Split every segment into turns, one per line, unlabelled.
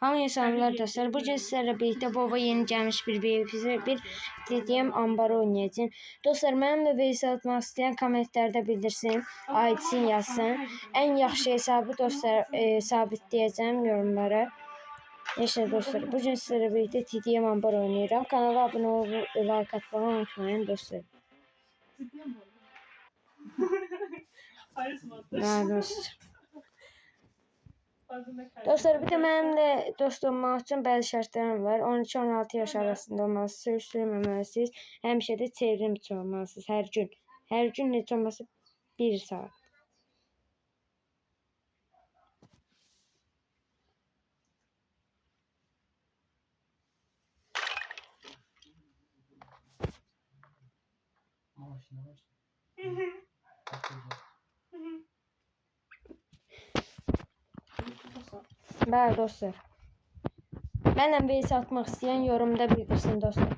Hamıya salamlar dostlar. Bugün sizlerle birlikte baba yeni gelmiş bir TDM ambarı oynayacağım. Dostlar, mənimlə VS atmaq istəyən kommentlərdə bildirsin, aidsin yazsın. En yaxşı hesabı dostlar sabitləyəcəm yorumlara. Neyse dostlar, bugün sizlerle birlikte TDM ambar oynayacağım. Kanala abone olup like atmayı unutmayın dostlar. dostlar. Dostlar, bir de mənimlə dost olmaq üçün bəzi şərtlərim var. 12-16 yaş arasında olmalısınız, sürüşdürməməlisiniz. Həmişə də çevrim içi olmalısınız hər gün. Hər gün heç olmasa 1 saat. Bəli dostlar. Mənimlə VS atmaq istəyən yorumda bildirsin dostlar.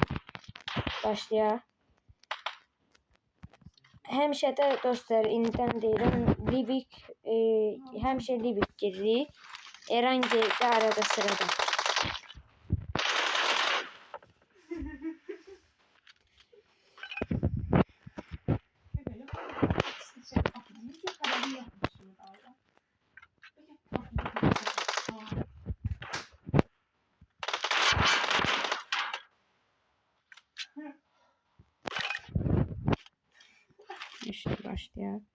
Başlayaq. Həmişə də dostlar, indidən deyirəm, Livik, həmişə Livik giririk. Erangel də arada sırada. Şimdi başlayalım.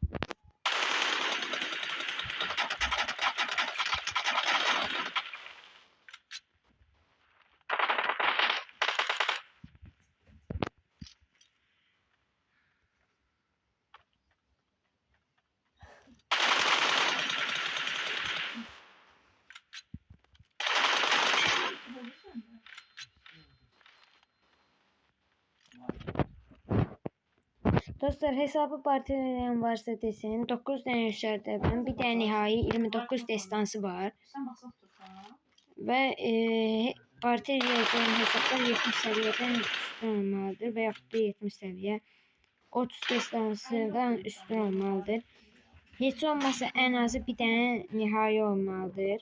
Dostlar, hesabı partiyalayan varsa desin. 9 tane yükseldi. Ben bir tane nihai 29 destansı var. Ve partiyalayacağım hesaplar 70 seviyeden üstün olmalıdır. Veya da 70 seviye. 30 destansıdan üstün olmalıdır. Hiç olmazsa en azı bir tane nihai olmalıdır.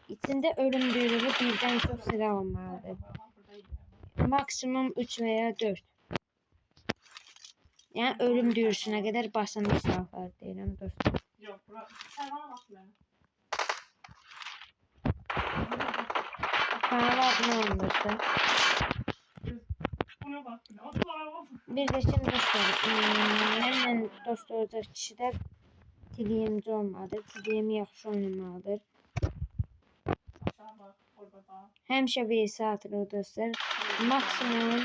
İçinde ölüm duyuru birden çok silah olmalıdır. Maksimum 3 veya 4. Yani ölüm duyurusuna kadar basılmış silahlar deyirəm dostlar. Yok, bana bak ben. Kanala abone olun dostlar. Bir de şimdi dostlar, benimle dost olacak kişiler TDM'ci olmalıdır. TDM'i yaxşı oynamalıdır. Həmişə VS atılır dostlar. Maksimum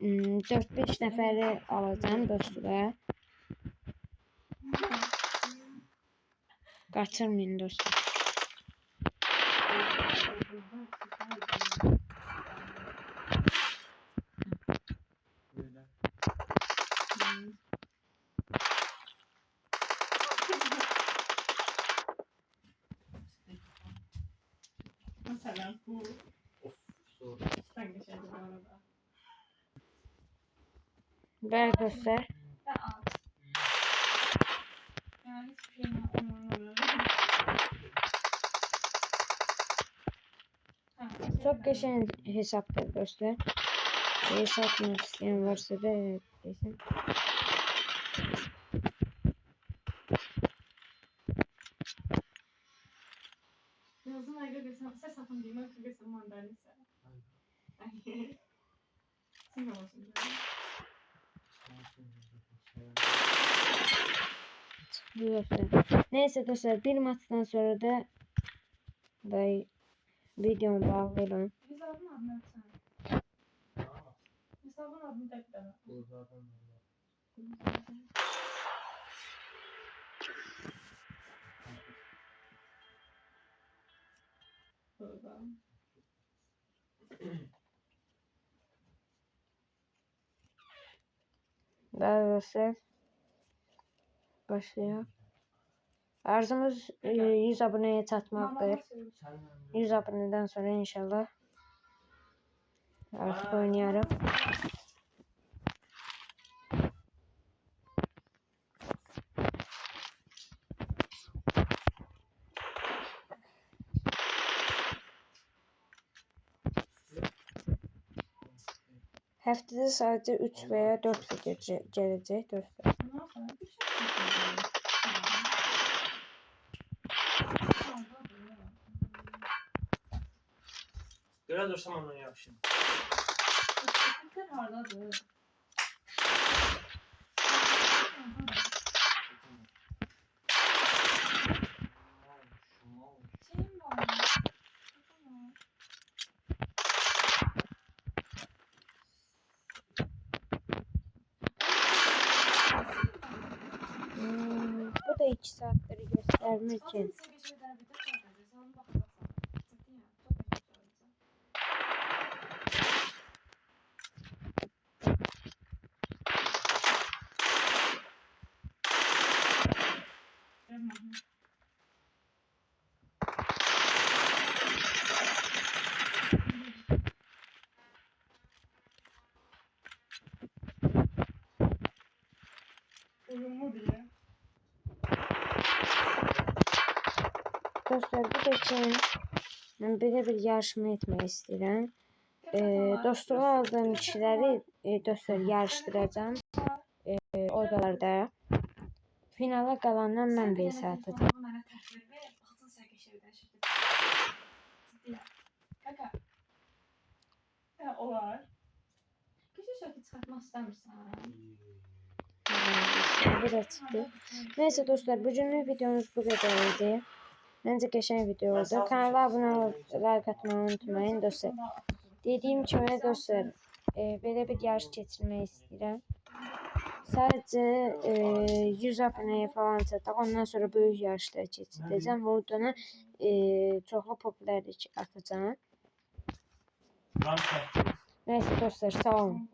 4-5 nəfəri alacağım dostlar. Kaçırmayın dostlar.
Mesela bu sen geçerdi bu arada.
Ver dostlar.
Yani hiçbir şey yapmıyorum.
Çok geçen hesaptır dostlar. Hesapmak isteyen varsa da evet desin.
Yazın ayda geçen ses atın diyeyim. Öykü geçen mandalisa. Sen olsun.
Dostlar. Neyse dostlar, bir maçtan sonra da videomu bağlayalım.
Hesabın adını sen. Hesabın adını tekrar.
Daha dostlar. Başlayalım. Arzumuz 100 aboneye çatmaktır. 100 aboneden sonra inşallah artık oynayarım. Həftədə sadəcə 3 və ya 4 video gələcək dostlar.
Ne yapalım? Bir şey yapalım.
Göre dursam ondan yaxşı.
Köpekler hardadır? Şeyim var. Tamam.
Bu da 2 saatleri göstermek için.
Size geçen bir tane video çekeceğiz. Ona bakacaksın. Ciddi ya. Çok iyi söyleyeceğim. Uyumlu diye.
Dostlar bu da için ben böyle bir yarışma etmek istedim. Dostluğa aldığım kişileri dostlar yarıştıracağım. Odalarda. Finala kalandan mən vs atacağım.
Mənə təhvil ver. Baxsın sən keçirdən şirkət. Ciddi. Kaka. Ya olar. Keçir şirkət çıxartmaq istəmirsən.
Bu da çıktı. Neyse dostlar bugünlük videomuz bu kadarıydı. Bence geçen video oldu. Kanala abone olup like atmayı unutmayın dostlar. Dediğim kimi dostlar böyle bir yarış geçirmek istedim. Sadece 100 aboneye falan çataq. Ondan sonra böyük yarışlar keçirəcəm və oradan çoxlu popülərlik atacağım. Neyse dostlar sağ olun.